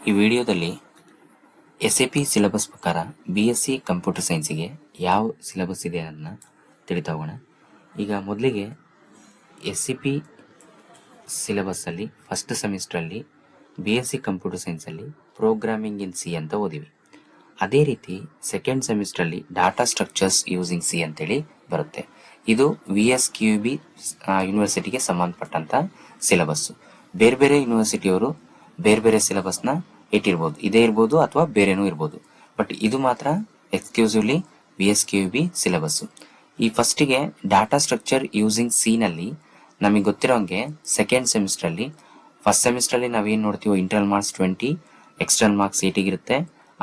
ಈ ವಿಡಿಯೋದಲ್ಲಿ SAP syllabus ಪ್ರಕಾರ BSc ಕಂಪ್ಯೂಟರ್ ಸೈನ್ಸಿಗೆ ಯಾವ ಸಿಲೆಬಸ್ ಇದೆ ಅನ್ನೋದನ್ನ ತಿಳಿತಾ ಹೋಗೋಣ. ಈಗ ಮೊದಲಿಗೆ SAP ಸಿಲೆಬಸ್ಸಲ್ಲಿ ಫಸ್ಟ್ ಸೆಮಿಸ್ಟ್ರಲ್ಲಿ BSc ಕಂಪ್ಯೂಟರ್ ಸೈನ್ಸಲ್ಲಿ ಪ್ರೋಗ್ರಾಮಿಂಗ್ ಇನ್ ಸಿ ಅಂತ ಓದಿವಿ. ಅದೇ ರೀತಿ ಸೆಕೆಂಡ್ ಸೆಮಿಸ್ಟ್ರಲ್ಲಿ ಡಾಟಾ ಸ್ಟ್ರಕ್ಚರ್ಸ್ ಯೂಸಿಂಗ್ ಸಿ ಅಂತೇಳಿ ಬರುತ್ತೆ. ಇದು VSQB ಯೂನಿವರ್ಸಿಟಿಗೆ ಸಂಬಂಧಪಟ್ಟಂತ ಸಿಲೆಬಸ್ಸು. ಬೇರೆ ಬೇರೆ ಯೂನಿವರ್ಸಿಟಿಯವರು ಬೇರೆ ಬೇರೆ ಸಿಲೆಬಸ್ನ ಇಟ್ಟಿರ್ಬೋದು, ಇದೇ ಇರ್ಬೋದು ಅಥವಾ ಬೇರೆನೂ ಇರ್ಬೋದು. ಬಟ್ ಇದು ಮಾತ್ರ ಎಕ್ಸ್ಕ್ಲೂಸಿವ್ಲಿ VSQB ಸಿಲೆಬಸ್ಸು. ಈ ಫಸ್ಟಿಗೆ ಡಾಟಾ ಸ್ಟ್ರಕ್ಚರ್ ಯೂಸಿಂಗ್ ಸಿ ನಲ್ಲಿ ನಮಗೆ ಗೊತ್ತಿರೋಂಗೆ ಸೆಕೆಂಡ್ ಸೆಮಿಸ್ಟ್ರಲ್ಲಿ ಫಸ್ಟ್ ಸೆಮಿಸ್ಟ್ರಲ್ಲಿ ನಾವೇನು ನೋಡ್ತೀವೋ ಇಂಟರ್ನಲ್ ಮಾರ್ಕ್ಸ್ 20, ಎಕ್ಸ್ಟರ್ನಲ್ ಮಾರ್ಕ್ಸ್ 80 ಇರುತ್ತೆ.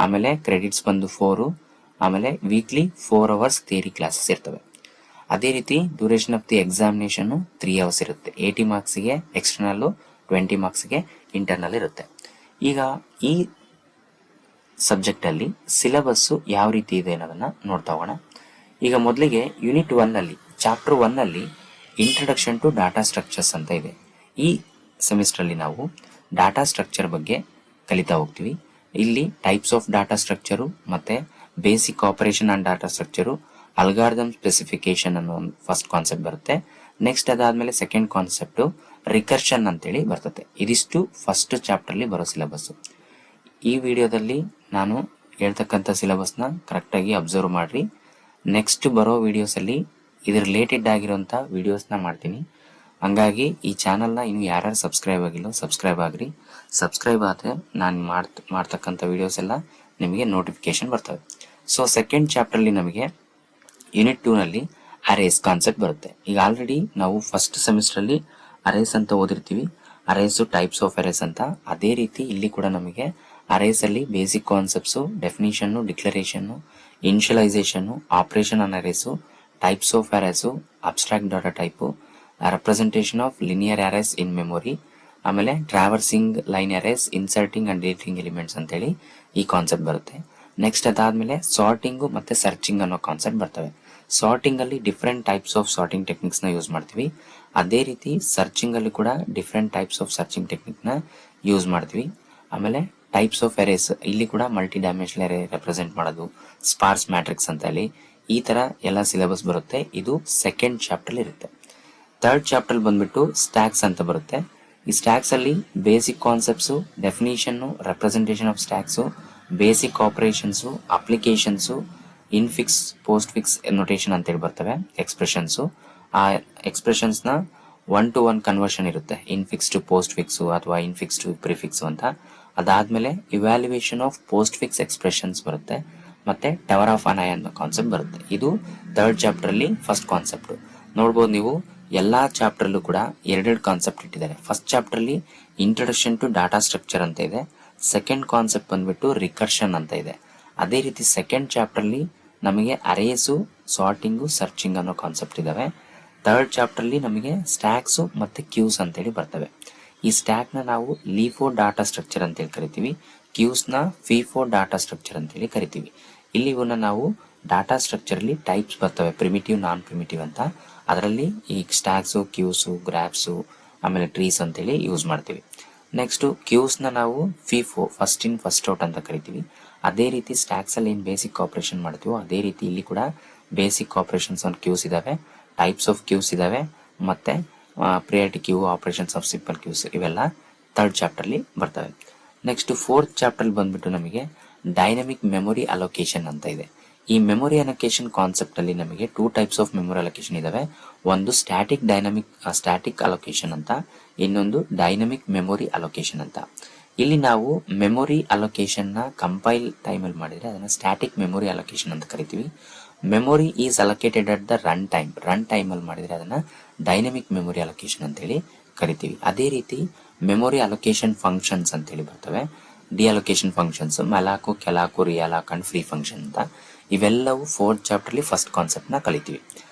ಆಮೇಲೆ ಕ್ರೆಡಿಟ್ಸ್ ಬಂದು 4, ಆಮೇಲೆ ವೀಕ್ಲಿ 4 ಅವರ್ಸ್ ಥಿಯರಿ ಕ್ಲಾಸಸ್ ಇರ್ತವೆ. ಅದೇ ರೀತಿ duration of the examination 3 hours ಇರುತ್ತೆ. 80 ಮಾರ್ಕ್ಸ್ಗೆ ಎಕ್ಸ್ಟರ್ನಲ್, 20 ಮಾರ್ಕ್ಸ್ಗೆ ಇಂಟರ್ನಲ್ ಇರುತ್ತೆ. ಈಗ ಈ ಸಬ್ಜೆಕ್ಟ್ ಅಲ್ಲಿ ಸಿಲೆಬಸ್ಸು ಯಾವ ರೀತಿ ಇದೆ ಅನ್ನೋದನ್ನ ನೋಡ್ತಾ ಹೋಗೋಣ. ಈಗ ಮೊದಲಿಗೆ ಯೂನಿಟ್ 1 ಅಲ್ಲಿ ಚಾಪ್ಟರ್ 1 ಅಲ್ಲಿ ಇಂಟ್ರಡಕ್ಷನ್ ಟು ಡಾಟಾ ಸ್ಟ್ರಕ್ಚರ್ಸ್ ಅಂತ ಇದೆ. ಈ ಸೆಮಿಸ್ಟರ್ ಅಲ್ಲಿ ನಾವು ಡಾಟಾ ಸ್ಟ್ರಕ್ಚರ್ ಬಗ್ಗೆ ಕಲಿತಾ ಹೋಗ್ತೀವಿ. ಇಲ್ಲಿ ಟೈಪ್ಸ್ ಆಫ್ ಡಾಟಾ ಸ್ಟ್ರಕ್ಚರು ಮತ್ತೆ basic operation and data structure, algorithm specification ಅನ್ನೋ ಒಂದು ಫಸ್ಟ್ ಕಾನ್ಸೆಪ್ಟ್ ಬರುತ್ತೆ. ನೆಕ್ಸ್ಟ್ ಅದಾದ್ಮೇಲೆ ಸೆಕೆಂಡ್ ಕಾನ್ಸೆಪ್ಟ್ ರಿಕರ್ಷನ್ ಅಂತೇಳಿ ಬರ್ತದೆ. ಇದಿಷ್ಟು ಫಸ್ಟ್ ಚಾಪ್ಟರ್ ಅಲ್ಲಿ ಬರೋ ಸಿಲೆಬಸ್. ಈ ವಿಡಿಯೋದಲ್ಲಿ ನಾನು ಹೇಳ್ತಕ್ಕಂಥ ಸಿಲೆಬಸ್ನ ಕರೆಕ್ಟಾಗಿ ಅಬ್ಸರ್ವ್ ಮಾಡ್ರಿ. ನೆಕ್ಸ್ಟ್ ಬರೋ ವಿಡಿಯೋಸ್ ಅಲ್ಲಿ ಇದ್ರ ರಿಲೇಟೆಡ್ ಆಗಿರುವಂತ ವಿಡಿಯೋಸ್ನ ಮಾಡ್ತೀನಿ. ಹಂಗಾಗಿ ಈ ಚಾನಲ್ನ ಇನ್ನು ಯಾರ್ಯಾರು ಸಬ್ಸ್ಕ್ರೈಬ್ ಆಗಿಲ್ಲ ಸಬ್ಸ್ಕ್ರೈಬ್ ಆಗ್ರಿ. ಸಬ್ಸ್ಕ್ರೈಬ್ ಆದರೆ ನಾನು ಮಾಡ್ತಕ್ಕಂಥ ವಿಡಿಯೋಸ್ ಎಲ್ಲ ನಿಮಗೆ ನೋಟಿಫಿಕೇಶನ್ ಬರ್ತವೆ. ಸೊ ಸೆಕೆಂಡ್ ಚಾಪ್ಟರ್ ಅಲ್ಲಿ ನಮಗೆ ಯೂನಿಟ್ 2 ನಲ್ಲಿ ಅರೇಸ್ ಕಾನ್ಸೆಪ್ಟ್ ಬರುತ್ತೆ. ಈಗ ಆಲ್ರೆಡಿ ನಾವು ಫಸ್ಟ್ ಸೆಮಿಸ್ಟರ್ ಅಲ್ಲಿ ಅರೇಸ್ ಅಂತ ಓದಿರ್ತೀವಿ. ಅರೇಸ್ ಟೈಪ್ಸ್ ಆಫ್ ಅರೇಸ್ ಅಂತ. ಅದೇ ರೀತಿ ಇಲ್ಲಿ ಕೂಡ ನಮಗೆ ಅರೇಸ್ ಅಲ್ಲಿ basic concepts, definition, declaration, initialization, operation on arrays, types of arrays, abstract data type, representation of linear arrays in memory, ಆಮೇಲೆ traversing line arrays, inserting and deleting elements ಅಂತೇಳಿ ಈ ಕಾನ್ಸೆಪ್ಟ್ ಬರುತ್ತೆ. ನೆಕ್ಸ್ಟ್ ಅದಾದ್ಮೇಲೆ ಸಾರ್ಟಿಂಗ್ ಮತ್ತೆ searching ಅನ್ನೋ concept ಬರ್ತವೆ. Sorting ಅಲ್ಲಿ different types of sorting techniques ನ ಯೂಸ್ ಮಾಡ್ತೀವಿ. ಅದೇ ರೀತಿ ಸರ್ಚಿಂಗ್ ಅಲ್ಲಿ ಕೂಡ different types of searching technique ನ ಯೂಸ್ ಮಾಡ್ತೀವಿ. ಆಮೇಲೆ ಟೈಪ್ಸ್ ಆಫ್ ಅರೇಸ್, ಇಲ್ಲಿ ಕೂಡ ಮಲ್ಟಿ ಡೈಮೆನ್ಷನಲ್ ಅರೇ ರೆಪ್ರೆಸೆಂಟ್ ಮಾಡೋದು, ಸ್ಪಾರ್ಸ್ ಮ್ಯಾಟ್ರಿಕ್ಸ್ ಅಂತ ಹೇಳಿ ಈ ತರ ಎಲ್ಲ ಸಿಲೆಬಸ್ ಬರುತ್ತೆ. ಇದು ಸೆಕೆಂಡ್ ಚಾಪ್ಟರ್ ಇರುತ್ತೆ. ಥರ್ಡ್ ಚಾಪ್ಟರ್ ಬಂದ್ಬಿಟ್ಟು ಸ್ಟ್ಯಾಕ್ಸ್ ಅಂತ ಬರುತ್ತೆ. ಈ ಸ್ಟ್ಯಾಕ್ಸ್ ಅಲ್ಲಿ basic concepts, definition, representation of stacks, basic operations, applications, infix, postfix notation ಅಂತೇಳಿ ಬರ್ತವೆ. ಎಕ್ಸ್ಪ್ರೆಷನ್ಸ್, ಆ ಎಕ್ಸ್ಪ್ರೆಷನ್ಸ್ ನ 1-to-1 ಕನ್ವರ್ಷನ್ ಇರುತ್ತೆ. ಇನ್ಫಿಕ್ಸ್ ಟು ಪೋಸ್ಟ್ ಫಿಕ್ಸ್ ಅಥವಾ ಇನ್ಫಿಕ್ಸ್ ಟು ಪ್ರಿಫಿಕ್ಸ್ ಅಂತ. ಅದಾದ್ಮೇಲೆ evaluation of post fix expressions ಬರುತ್ತೆ. ಮತ್ತೆ ಟವರ್ ಆಫ್ ಅನಾಯ ಅನ್ನೋ ಕಾನ್ಸೆಪ್ಟ್ ಬರುತ್ತೆ. ಇದು ಥರ್ಡ್ ಚಾಪ್ಟರ್ ಅಲ್ಲಿ ಫಸ್ಟ್ ಕಾನ್ಸೆಪ್ಟ್. ನೋಡ್ಬೋದು ನೀವು ಎಲ್ಲಾ ಚಾಪ್ಟರ್ ಅಲ್ಲೂ ಕೂಡ ಎರಡೆರಡು ಕಾನ್ಸೆಪ್ಟ್ ಇಟ್ಟಿದ್ದಾರೆ. ಫಸ್ಟ್ ಚಾಪ್ಟರ್ ಅಲ್ಲಿ ಇಂಟ್ರಡಕ್ಷನ್ ಟು ಡಾಟಾ ಸ್ಟ್ರಕ್ಚರ್ ಅಂತ ಇದೆ. ಸೆಕೆಂಡ್ ಕಾನ್ಸೆಪ್ಟ್ ಬಂದ್ಬಿಟ್ಟು ರಿಕರ್ಷನ್ ಅಂತ ಇದೆ. ಅದೇ ರೀತಿ ಸೆಕೆಂಡ್ ಚಾಪ್ಟರ್ ಅಲ್ಲಿ ನಮಗೆ ಅರೇಸು, ಸಾರ್ಟಿಂಗು, ಸರ್ಚಿಂಗ್ ಅನ್ನೋ ಕಾನ್ಸೆಪ್ಟ್ ಇದಾವೆ. ಥರ್ಡ್ ಚಾಪ್ಟರ್ ಅಲ್ಲಿ ನಮಗೆ ಸ್ಟ್ಯಾಕ್ಸ್ ಮತ್ತೆ ಕ್ಯೂಸ್ ಅಂತೇಳಿ ಬರ್ತವೆ. ಈ ಸ್ಟ್ಯಾಕ್ ನ ನಾವು ಲೀಫೋ ಡಾಟಾ ಸ್ಟ್ರಕ್ಚರ್ ಅಂತೇಳಿ ಕರಿತೀವಿ. ಕ್ಯೂಸ್ ನ ಫಿಫೋ ಡಾಟಾ ಸ್ಟ್ರಕ್ಚರ್ ಅಂತೇಳಿ ಕರಿತೀವಿ. ಇಲ್ಲಿ ಇವನ್ನ ನಾವು ಡಾಟಾ ಸ್ಟ್ರಕ್ಚರ್ ಅಲ್ಲಿ ಟೈಪ್ಸ್ ಬರ್ತವೆ, ಪ್ರಿಮಿಟಿವ್, ನಾನ್ ಪ್ರಿಮಿಟಿವ್ ಅಂತ. ಅದರಲ್ಲಿ ಈ ಸ್ಟ್ಯಾಕ್ಸು, ಕ್ಯೂಸು, ಗ್ರಾಫ್ಸು, ಆಮೇಲೆ ಟ್ರೀಸ್ ಅಂತೇಳಿ ಯೂಸ್ ಮಾಡ್ತೀವಿ. ನೆಕ್ಸ್ಟ್ ಕ್ಯೂಸ್ ನ ನಾವು FIFO, first in first out ಅಂತ ಕರಿತೀವಿ. ಅದೇ ರೀತಿ ಸ್ಟ್ಯಾಕ್ಸ್ ಅಲ್ಲಿ ಏನ್ ಬೇಸಿಕ್ ಆಪರೇಷನ್ ಮಾಡ್ತೀವೋ ಅದೇ ರೀತಿ ಇಲ್ಲಿ ಕೂಡ ಬೇಸಿಕ್ ಆಪರೇಷನ್ಸ್ ಆನ್ ಕ್ಯೂಸ್ ಇದಾವೆ, ಟೈಪ್ಸ್ ಆಫ್ ಕ್ಯೂಸ್ ಇದಾವೆ, ಮತ್ತೆ priority queue, operations of simple queues, ಇವೆಲ್ಲ ಥರ್ಡ್ ಚಾಪ್ಟರ್ ಅಲ್ಲಿ ಬರ್ತವೆ. ನೆಕ್ಸ್ಟ್ ಫೋರ್ತ್ ಚಾಪ್ಟರ್ ಬಂದ್ಬಿಟ್ಟು ನಮಗೆ ಡೈನಮಿಕ್ ಮೆಮೊರಿ ಅಲೋಕೇಶನ್ ಅಂತ ಇದೆ. ಈ ಮೆಮೊರಿ ಅಲೋಕೇಶನ್ ಕಾನ್ಸೆಪ್ಟ್ ಅಲ್ಲಿ ನಮಗೆ 2 ಟೈಪ್ಸ್ ಆಫ್ ಮೆಮೊರಿ ಅಲೋಕೇಶನ್ ಇದಾವೆ. ಒಂದು ಸ್ಟ್ಯಾಟಿಕ್ ಅಲೋಕೇಶನ್ ಅಂತ, ಇನ್ನೊಂದು ಡೈನಮಿಕ್ ಮೆಮೊರಿ ಅಲೋಕೇಶನ್ ಅಂತ. ಇಲ್ಲಿ ನಾವು ಮೆಮೊರಿ ಅಲೋಕೇಶನ್ ನ ಕಂಪೈಲ್ ಟೈಮ್ ಅಲ್ಲಿ ಮಾಡಿದ್ರೆ ಅದನ್ನ ಸ್ಟ್ಯಾಟಿಕ್ ಮೆಮೊರಿ ಅಲೋಕೇಶನ್ ಅಂತ ಕರಿತೀವಿ. Memory is allocated at the run time ಅಲ್ಲಿ ಮಾಡಿದ್ರೆ ಅದನ್ನ ಡೈನಮಿಕ್ ಮೆಮೊರಿ ಅಲೋಕೇಶನ್ ಅಂತ ಹೇಳಿ ಕರಿತೀವಿ. ಅದೇ ರೀತಿ ಮೆಮೊರಿ ಅಲೋಕೇಶನ್ ಫಂಕ್ಷನ್ಸ್ ಅಂತ ಹೇಳಿ ಬರ್ತವೆ. ಡಿಅಲೋಕೇಶನ್ ಫಂಕ್ಷನ್ಸ್, ಮೆಲಾಕು, ಕೆಲಾಕು, ರಿಯಾಲಾಕ್ ಅಂಡ್ ಫ್ರೀ ಫಂಕ್ಷನ್ ಅಂತ. ಇವೆಲ್ಲವೂ ಫೋರ್ತ್ ಚಾಪ್ಟರ್ ಅಲ್ಲಿ ಫಸ್ಟ್ ಕಾನ್ಸೆಪ್ಟ್ ನ ಕಲಿತೀವಿ.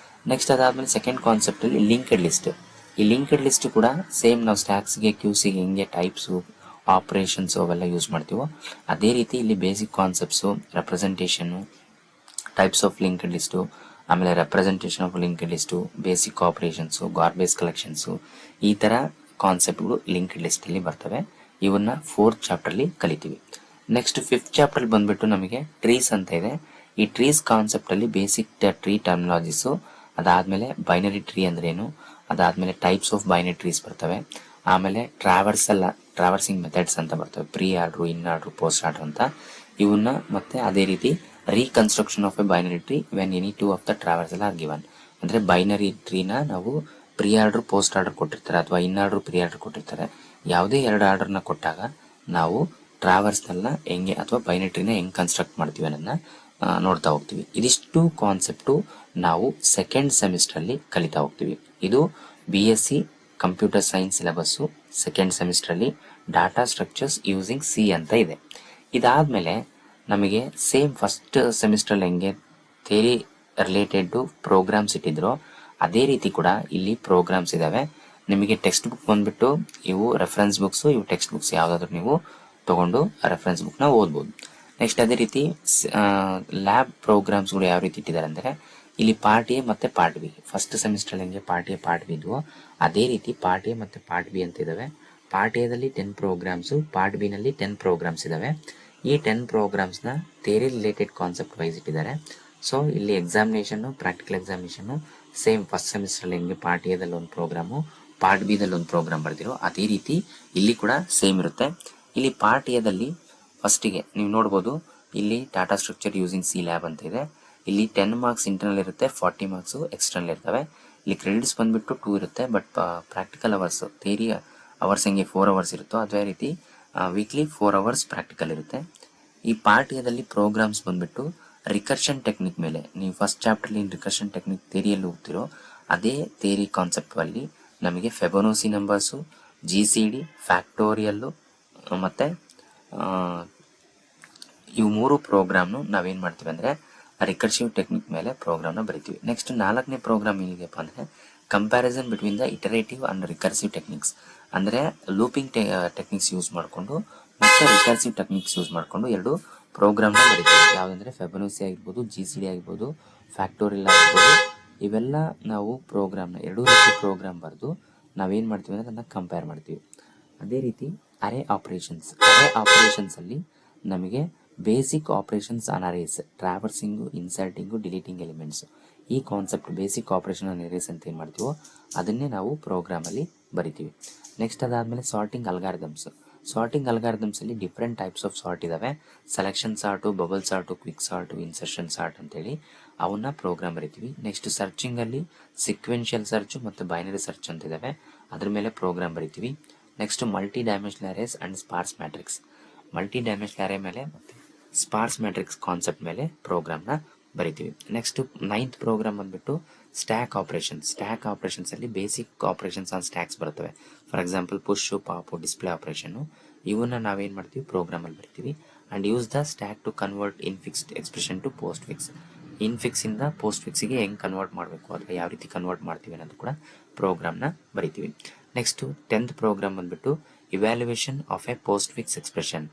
ನೆಕ್ಸ್ಟ್ ಅದಾದ್ಮೇಲೆ ಸೆಕೆಂಡ್ ಕಾನ್ಸೆಪ್ಟ್ ಅಲ್ಲಿ ಲಿಂಕ್ಡ್ ಲಿಸ್ಟ್. ಈ ಲಿಂಕ್ಡ್ ಲಿಸ್ಟ್ ಕೂಡ ಸೇಮ್ ನಾವು ಸ್ಟ್ಯಾಕ್ಸ್ ಗೆ, ಕ್ಯೂಸ್ ಗೆ ಹೆಂಗೆ ಟೈಪ್ಸ್, ಆಪರೇಷನ್ಸ್ ಅವೆಲ್ಲ ಯೂಸ್ ಮಾಡ್ತೀವೋ ಅದೇ ರೀತಿ ಇಲ್ಲಿ basic concepts, representation, types of linked list, ಆಮೇಲೆ representation of linked list, basic operations, garbage collections, ಈ ತರ ಕಾನ್ಸೆಪ್ಟ್ಗಳು ಲಿಂಕ್ಡ್ ಲಿಸ್ಟ್ ಅಲ್ಲಿ ಬರ್ತವೆ. ಇವನ್ನ 4th ಚಾಪ್ಟರ್ಲಿ ಕಲಿತೀವಿ. ನೆಕ್ಸ್ಟ್ 5th ಚಾಪ್ಟರ್ ಬಂದ್ಬಿಟ್ಟು ನಮಗೆ ಟ್ರೀಸ್ ಅಂತ ಇದೆ. ಈ ಟ್ರೀಸ್ ಕಾನ್ಸೆಪ್ಟ್ ಅಲ್ಲಿ ಬೇಸಿಕ್ ಟ್ರೀ ಟರ್ಮಿನಾಲಜೀಸು, ಅದಾದ್ಮೇಲೆ ಬೈನರಿ ಟ್ರೀ ಅಂದ್ರೆ ಏನು, ಅದಾದ್ಮೇಲೆ ಟೈಪ್ಸ್ ಆಫ್ ಬೈನರಿ ಟ್ರೀಸ್ ಬರ್ತವೆ, ಆಮೇಲೆ ಟ್ರಾವರ್ಸಿಂಗ್ ಮೆಥಡ್ಸ್ ಅಂತ ಬರ್ತವೆ, pre order, in order, post order ಅಂತ ಇವನ್ನ, ಮತ್ತೆ ಅದೇ ರೀತಿ reconstruction of a binary tree when any two of the traversal are given. ಅಂದ್ರೆ ಬೈನರಿ ಟ್ರೀನ ನಾವು ಪ್ರೀ ಆರ್ಡರ್, ಪೋಸ್ಟ್ ಆರ್ಡರ್ ಕೊಟ್ಟಿರ್ತಾರೆ, ಅಥವಾ ಇನ್ ಆರ್ಡರ್, ಪ್ರೀ ಆರ್ಡರ್ ಕೊಟ್ಟಿರ್ತಾರೆ. ಯಾವುದೇ ಎರಡು ಆರ್ಡರ್ನ ಕೊಟ್ಟಾಗ ನಾವು ಟ್ರಾವರ್ಸ್ನೆಲ್ಲ ಹೆಂಗೆ ಅಥವಾ ಬೈನರಿ ಟ್ರೀನ ಹೆಂಗ್ ಕನ್ಸ್ಟ್ರಕ್ಟ್ ಮಾಡ್ತೀವಿ ಅನ್ನೋದನ್ನ ನೋಡ್ತಾ ಹೋಗ್ತೀವಿ. ಇದಿಷ್ಟು ಕಾನ್ಸೆಪ್ಟು ನಾವು ಸೆಕೆಂಡ್ ಸೆಮಿಸ್ಟರ್ ಅಲ್ಲಿ ಕಲಿತಾ ಹೋಗ್ತೀವಿ. ಇದು BSc computer science syllabus second semester ಅಲ್ಲಿ ಡಾಟಾ ಸ್ಟ್ರಕ್ಚರ್ಸ್ ಯೂಸಿಂಗ್ ಸಿ ಅಂತ ಇದೆ. ಇದಾದ್ಮೇಲೆ ನಮಗೆ ಸೇಮ್ ಫಸ್ಟ್ ಸೆಮಿಸ್ಟರ್ ಹೆಂಗೆ ಥಿಯರಿ ರಿಲೇಟೆಡ್ ಪ್ರೋಗ್ರಾಮ್ಸ್ ಇಟ್ಟಿದ್ರು, ಅದೇ ರೀತಿ ಕೂಡ ಇಲ್ಲಿ ಪ್ರೋಗ್ರಾಮ್ಸ್ ಇದಾವೆ. ನಿಮಗೆ ಟೆಕ್ಸ್ಟ್ ಬುಕ್ ಬಂದ್ಬಿಟ್ಟು ಇವು ರೆಫರೆನ್ಸ್ ಬುಕ್ಸ್, ಇವು ಟೆಕ್ಸ್ಟ್ ಬುಕ್ಸ್ ಯಾವ್ದಾದ್ರು ನೀವು ತಗೊಂಡು ರೆಫರೆನ್ಸ್ ಬುಕ್ ನ ಓದ್ಬೋದು. ನೆಕ್ಸ್ಟ್ ಅದೇ ರೀತಿ ಲ್ಯಾಬ್ ಪ್ರೋಗ್ರಾಮ್ಸ್ಗಳು ಯಾವ ರೀತಿ ಇಟ್ಟಿದ್ದಾರೆ ಅಂದ್ರೆ, ಇಲ್ಲಿ ಪಾರ್ಟ್ ಎ ಮತ್ತೆ ಪಾರ್ಟ್ ಬಿ. ಫಸ್ಟ್ ಸೆಮಿಸ್ಟರ್ ಹೆಂಗೆ ಪಾರ್ಟ್ ಎ ಪಾರ್ಟ್ ಬಿ ಇದ್ವು, ಅದೇ ರೀತಿ ಪಾರ್ಟ್ ಎ ಮತ್ತೆ ಪಾರ್ಟ್ ಬಿ ಅಂತ ಇದಾವೆ. ಪಾರ್ಟ್ ಎದಲ್ಲಿ 10 ಪ್ರೋಗ್ರಾಮ್ಸ್, ಪಾರ್ಟ್ ಬಿ ನಲ್ಲಿ 10 ಪ್ರೋಗ್ರಾಮ್ಸ್ ಇದಾವೆ. ಈ 10 ಪ್ರೋಗ್ರಾಮ್ಸ್ ನ ಥಿಯರಿ ರಿಲೇಟೆಡ್ ಕಾನ್ಸೆಪ್ಟ್ ವೈಸ್ ಇಟ್ಟಿದ್ದಾರೆ. ಸೊ ಇಲ್ಲಿ examination, practical examination same first semester ಹೆಂಗೆ ಪಾರ್ಟ್ ಎದಲ್ಲಿ ಒಂದು ಪ್ರೋಗ್ರಾಮು, ಪಾರ್ಟ್ ಬಿ ದಲ್ಲಿ ಒಂದು ಪ್ರೋಗ್ರಾಮ್ ಬರ್ದಿರೋ ಅದೇ ರೀತಿ ಇಲ್ಲಿ ಕೂಡ ಸೇಮ್ ಇರುತ್ತೆ. ಇಲ್ಲಿ ಪಾರ್ಟ್ ಎದಲ್ಲಿ ಫಸ್ಟಿಗೆ ನೀವು ನೋಡ್ಬೋದು, ಇಲ್ಲಿ Tata structure using C lab ಅಂತ ಇದೆ. ಇಲ್ಲಿ 10 ಮಾರ್ಕ್ಸ್ ಇಂಟರ್ನಲ್ ಇರುತ್ತೆ, 40 ಮಾರ್ಕ್ಸ್ ಎಕ್ಸ್ಟರ್ನಲ್ ಇರ್ತವೆ. ಇಲ್ಲಿ ಕ್ರೆಡಿಟ್ಸ್ ಬಂದ್ಬಿಟ್ಟು 2 ಇರುತ್ತೆ, but practical hours, theory hours ಹೆಂಗೆ 4 ಅವರ್ಸ್ ಇರುತ್ತೋ ಅದೇ ರೀತಿ ವೀಕ್ಲಿ 4 ಅವರ್ಸ್ ಪ್ರಾಕ್ಟಿಕಲ್ ಇರುತ್ತೆ. ಈ ಪಾರ್ಟ್ ಎದಲ್ಲಿ ಪ್ರೋಗ್ರಾಮ್ಸ್ ಬಂದ್ಬಿಟ್ಟು ರಿಕರ್ಷನ್ ಟೆಕ್ನಿಕ್ ಮೇಲೆ, ನೀವು ಫಸ್ಟ್ ಚಾಪ್ಟರ್ಲಿ ರಿಕರ್ಷನ್ ಟೆಕ್ನಿಕ್ ಥಿಯರಿಯಲ್ಲಿ ಹೋಗ್ತಿರೋ ಅದೇ ಥಿಯರಿ ಕಾನ್ಸೆಪ್ಟ್ ಅಲ್ಲಿ ನಮಗೆ ಫೆಬೊನಸಿ ನಂಬರ್ಸು, GCD, ಫ್ಯಾಕ್ಟೋರಿಯಲ್ಲು ಮತ್ತೆ ಇವು 3 ಪ್ರೋಗ್ರಾಮ್ನು ನಾವೇನ್ ಮಾಡ್ತೀವಿ ಅಂದ್ರೆ ರಿಕರ್ಸಿವ್ ಟೆಕ್ನಿಕ್ ಮೇಲೆ ಪ್ರೋಗ್ರಾಮ್ನ ಬರಿತೀವಿ. ನೆಕ್ಸ್ಟ್ 4ನೇ ಪ್ರೋಗ್ರಾಮ್ ಏನಿದೆಯಪ್ಪ ಅಂದ್ರೆ comparison between the iterative and recursive techniques. ಅಂದ್ರೆ ಲೂಪಿಂಗ್ ಟೆಕ್ನಿಕ್ಸ್ ಯೂಸ್ ಮಾಡಿಕೊಂಡು ಮತ್ತೆ ರಿಕರ್ಸಿವ್ ಟೆಕ್ನಿಕ್ಸ್ ಯೂಸ್ ಮಾಡಿಕೊಂಡು 2 ಪ್ರೋಗ್ರಾಮ್ನ ಬರಿತೀವಿ. ಯಾವ್ದಂದ್ರೆ ಫೆಬೊನಸಿ ಆಗಿರ್ಬೋದು, GCD ಆಗಿರ್ಬೋದು, ಫ್ಯಾಕ್ಟೋರಿಯಲ್ ಆಗಿರ್ಬೋದು. ಇವೆಲ್ಲ ನಾವು ಪ್ರೋಗ್ರಾಮ್ನ 2 ರೀತಿ ಪ್ರೋಗ್ರಾಮ್ ಬರೆದು ನಾವೇನ್ ಮಾಡ್ತೀವಿ ಅಂದ್ರೆ ಅದನ್ನ ಕಂಪೇರ್ ಮಾಡ್ತೀವಿ. ಅದೇ ರೀತಿ ಅರೇ ಆಪರೇಷನ್ಸ್ ಅಲ್ಲಿ ನಮಗೆ basic operations on arrays, traversing, inserting, deleting elements, ಈ concept basic operation on arrays ಅಂತ ಏನ್ ಮಾಡ್ತೀವೋ ಅದನ್ನೇ ನಾವು ಪ್ರೋಗ್ರಾಮ್ ಅಲ್ಲಿ ಬರಿತೀವಿ. ನೆಕ್ಸ್ಟ್ ಅದಾದ್ಮೇಲೆ ಸಾರ್ಟಿಂಗ್ ಅಲ್ಗಾರಿದಮ್ಸ್ ಅಲ್ಲಿ ಡಿಫ್ರೆಂಟ್ ಟೈಪ್ಸ್ ಆಫ್ ಸಾರ್ಟ್ ಇದಾವೆ. Selection sort, bubble sort, quick sort, insertion sort ಅಂತೇಳಿ ಅವನ್ನ ಪ್ರೋಗ್ರಾಮ್ ಬರಿತೀವಿ. ನೆಕ್ಸ್ಟ್ ಸರ್ಚಿಂಗ್ ಅಲ್ಲಿ ಸಿಕ್ವೆನ್ಷಿಯಲ್ ಸರ್ಚ್ ಮತ್ತು ಬೈನರಿ ಸರ್ಚ್ ಅಂತ ಇದಾವೆ, ಅದ್ರ ಮೇಲೆ ಪ್ರೋಗ್ರಾಮ್ ಬರಿತೀವಿ. Next multi dimensional arrays and sparse matrix, multi dimensional array ಮೇಲೆ ಮತ್ತೆ ಸ್ಪಾರ್ಸ್ ಮ್ಯಾಟ್ರಿಕ್ಸ್ ಕಾನ್ಸೆಪ್ಟ್ ಮೇಲೆ ಪ್ರೋಗ್ರಾಮ್ನ ಬರಿತೀವಿ. ನೆಕ್ಸ್ಟ್ 9th ಪ್ರೋಗ್ರಾಮ್ ಬಂದ್ಬಿಟ್ಟು ಸ್ಟ್ಯಾಕ್ ಆಪರೇಷನ್ಸ್ ಅಲ್ಲಿ ಬೇಸಿಕ್ ಆಪರೇಷನ್ಸ್ ಆನ್ ಸ್ಟ್ಯಾಕ್ಸ್ ಬರ್ತವೆ. For example push, pop, display operation, ಇವನ್ನ ನಾವೇನ್ ಮಾಡ್ತೀವಿ ಪ್ರೋಗ್ರಾಮ್ ಅಲ್ಲಿ ಬರಿತೀವಿ. And use the stack to convert in fixed expression to postfix. Infix ಇಂದ ಪೋಸ್ಟ್ ಫಿಕ್ಸ್ ಗೆ ಹೆಂಗ್ ಕನ್ವರ್ಟ್ ಮಾಡಬೇಕು ಅಥವಾ ಯಾವ ರೀತಿ ಕನ್ವರ್ಟ್ ಮಾಡ್ತೀವಿ ಅನ್ನೋದು ಕೂಡ ಪ್ರೋಗ್ರಾಮ್ನ ಬರಿತೀವಿ. ನೆಕ್ಸ್ಟ್ 10th ಪ್ರೋಗ್ರಾಮ್ ಬಂದ್ಬಿಟ್ಟು evaluation of A post fix expression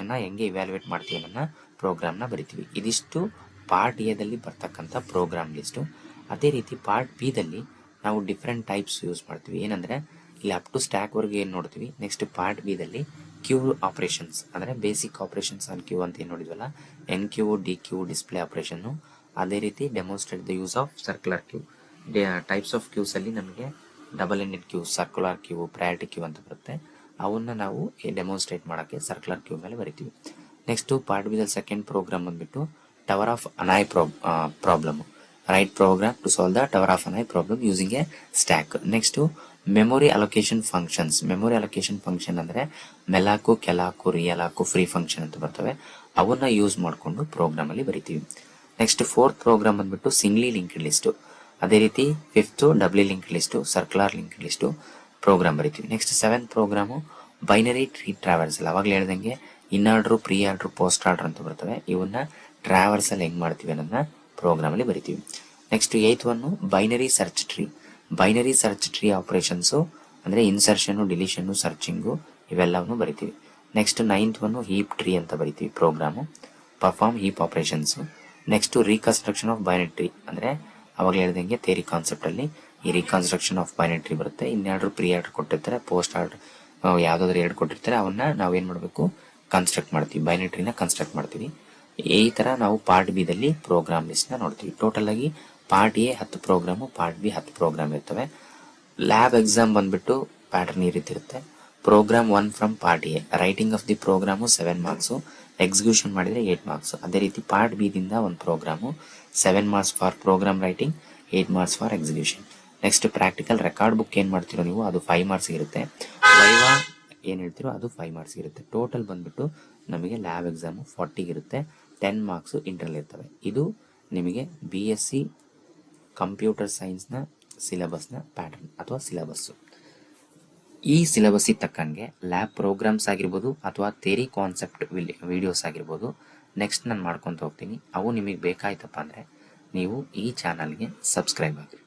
ನ ಹೆಂಗೆ ಇವ್ಯಾಲ್ಯೂಯೇಟ್ ಮಾಡ್ತೀವಿ ಅನ್ನೋ ಪ್ರೋಗ್ರಾಮ್ನ ಬರಿತೀವಿ. ಇದಿಷ್ಟು ಪಾರ್ಟ್ ಎದಲ್ಲಿ ಬರ್ತಕ್ಕಂಥ ಪ್ರೋಗ್ರಾಮ್ ಲಿಸ್ಟು. ಅದೇ ರೀತಿ ಪಾರ್ಟ್ ಬಿ ದಲ್ಲಿ ನಾವು ಡಿಫ್ರೆಂಟ್ ಟೈಪ್ಸ್ ಯೂಸ್ ಮಾಡ್ತೀವಿ. ಏನಂದ್ರೆ ಇಲ್ಲಿ ಅಪ್ ಟು ಸ್ಟ್ಯಾಕ್ ವರ್ಗೆ ಏನ್ ನೋಡ್ತೀವಿ. ನೆಕ್ಸ್ಟ್ ಪಾರ್ಟ್ ಬಿ ದಲ್ಲಿ ಕ್ಯೂ ಆಪರೇಷನ್ಸ್ ಅಂದ್ರೆ ಬೇಸಿಕ್ ಆಪರೇಷನ್ಸ್ ಆನ್ ಕ್ಯೂ ಅಂತ ಏನ್ ನೋಡಿದ್ವಲ್ಲ, NQ, DQ, ಡಿಸ್ಪ್ಲೇ ಆಪರೇಷನ್. ಅದೇ ರೀತಿ demonstrate the use of circular queue. Types of queues ಅಲ್ಲಿ ನಮಗೆ double ended queue, circular queue, priority queue ಅಂತ ಬರುತ್ತೆ. ಅವನ್ನ ನಾವು ಡೆಮೋನ್ಸ್ಟ್ರೇಟ್ ಮಾಡಕ್ಕೆ ಸರ್ಕ್ಯುಲರ್ ಕ್ಯೂ ಮೇಲೆ ಬರಿತೀವಿ. ನೆಕ್ಸ್ಟ್ ಪಾರ್ಟ್ ಬಿ ದಲ್ಲಿ ಸೆಕೆಂಡ್ ಪ್ರೋಗ್ರಾಮ್ ಬಂದ್ಬಿಟ್ಟು tower of Hanoi problem, write program to solve the tower of Hanoi problem using a stack. Next memory allocation function ಅಂದ್ರೆ ಮೆಲಾಕು, ಕೆಲಾಕು, ರಿಯಲಾಕು, ಫ್ರೀ ಫಂಕ್ಷನ್ ಅಂತ ಬರ್ತವೆ. ಅವನ್ನ use ಮಾಡಿಕೊಂಡು program ಅಲ್ಲಿ ಬರಿತೀವಿ. ನೆಕ್ಸ್ಟ್ 4th ಪ್ರೋಗ್ರಾಮ್ ಬಂದ್ಬಿಟ್ಟು ಸಿಂಗ್ಲಿ ಲಿಂಕ್ಡ್ ಲಿಸ್ಟ್. ಅದೇ ರೀತಿ 5th doubly linked list, circular linked list program ಬರಿತೀವಿ. Next 7th program binary tree traversal. ಅವಾಗಲೇ ಹೇಳ್ದಂಗೆ inorder, preorder, post order ಅಂತ ಬರ್ತವೆ. ಇವನ್ನ ಟ್ರಾವರ್ಸಲ್ ಹೆಂಗ್ ಮಾಡ್ತೀವಿ ಅನ್ನೋದನ್ನ ಪ್ರೋಗ್ರಾಮ್ ಅಲ್ಲಿ ಬರಿತೀವಿ. Next 8th one binary search tree operations ಅಂದ್ರೆ ಇನ್ಸರ್ಷನ್, ಡಿಲೀಷನ್, ಸರ್ಚಿಂಗು ಇವೆಲ್ಲವನ್ನು ಬರಿತೀವಿ. Next 9th one heap tree ಅಂತ ಬರಿತೀವಿ program, perform heap operations. Next reconstruction of binary tree ಅಂದ್ರೆ ಅವಾಗ ಹೇಳ್ದಂಗೆ ಥಿಯರಿ ಕಾನ್ಸೆಪ್ಟ್ ಅಲ್ಲಿ ಈ ರೀಕನ್ಸ್ಟ್ರಕ್ಷನ್ ಆಫ್ ಬೈನರಿ ಟ್ರೀ ಬರುತ್ತೆ. ಇನ್ ಆರ್ಡರ್, ಪ್ರೀ ಆರ್ಡರ್ ಕೊಟ್ಟಿರ್ತಾರೆ, ಪೋಸ್ಟ್ ಆರ್ಡರ್ ಯಾವುದಾದ್ರೂ ಎರಡು ಕೊಟ್ಟಿರ್ತಾರೆ ಅವನ್ನ ನಾವೇನು ಮಾಡಬೇಕು, ಕನ್ಸ್ಟ್ರಕ್ಟ್ ಮಾಡ್ತೀವಿ, ಬೈನಟ್ರಿನ ಕನ್ಸ್ಟ್ರಕ್ಟ್ ಮಾಡ್ತೀವಿ. ಈ ಥರ ನಾವು ಪಾರ್ಟ್ ಬಿ ದಲ್ಲಿ ಪ್ರೋಗ್ರಾಮ್ ಲಿಸ್ಟ್ನ ನೋಡ್ತೀವಿ. ಟೋಟಲ್ ಆಗಿ part A 10 program, part B 10 program ಇರ್ತವೆ. ಲ್ಯಾಬ್ ಎಕ್ಸಾಮ್ ಬಂದ್ಬಿಟ್ಟು ಪ್ಯಾಟರ್ನ್ ಈ ರೀತಿ ಇರುತ್ತೆ. Program 1 from part A, writing of the program 7 marks, execution ಮಾಡಿದರೆ 8 ಮಾರ್ಕ್ಸ್. ಅದೇ ರೀತಿ ಪಾರ್ಟ್ ಬಿ ದಿಂದ ಒಂದು program 7 marks for program writing, 8 marks for execution. Next practical record book ಏನು ಮಾಡ್ತೀರೋ ನೀವು, ಅದು 5 ಮಾರ್ಕ್ಸ್ ಇರುತ್ತೆ. ವೈವಾ ಏನು ಹೇಳ್ತೀರೋ ಅದು 5 ಮಾರ್ಕ್ಸ್ ಇರುತ್ತೆ. ಟೋಟಲ್ ಬಂದ್ಬಿಟ್ಟು ನಮಗೆ ಲ್ಯಾಬ್ ಎಕ್ಸಾಮು 40 ಇರುತ್ತೆ. 10 ಮಾರ್ಕ್ಸು ಇಂಟರ್ನಲ್ ಇರ್ತವೆ. ಇದು ನಿಮಗೆ BSc ಕಂಪ್ಯೂಟರ್ ಸೈನ್ಸ್ನ ಸಿಲೆಬಸ್ನ ಪ್ಯಾಟರ್ನ್ ಅಥವಾ ಸಿಲೆಬಸ್ಸು. ಈ ಸಿಲೆಬಸ್ಸಿಗೆ ತಕ್ಕಂಗೆ ಲ್ಯಾಬ್ ಪ್ರೋಗ್ರಾಮ್ಸ್ ಆಗಿರ್ಬೋದು ಅಥವಾ ಥೇರಿ ಕಾನ್ಸೆಪ್ಟ್ ವಿಡಿಯೋಸ್ ಆಗಿರ್ಬೋದು ನೆಕ್ಸ್ಟ್ ನಾನು ಮಾಡ್ಕೊತ ಹೋಗ್ತೀನಿ. ಅವು ನಿಮಗೆ ಬೇಕಾಯ್ತಪ್ಪ ಅಂದರೆ ನೀವು ಈ ಚಾನಲ್ಗೆ ಸಬ್ಸ್ಕ್ರೈಬ್ ಆಗಿರಿ.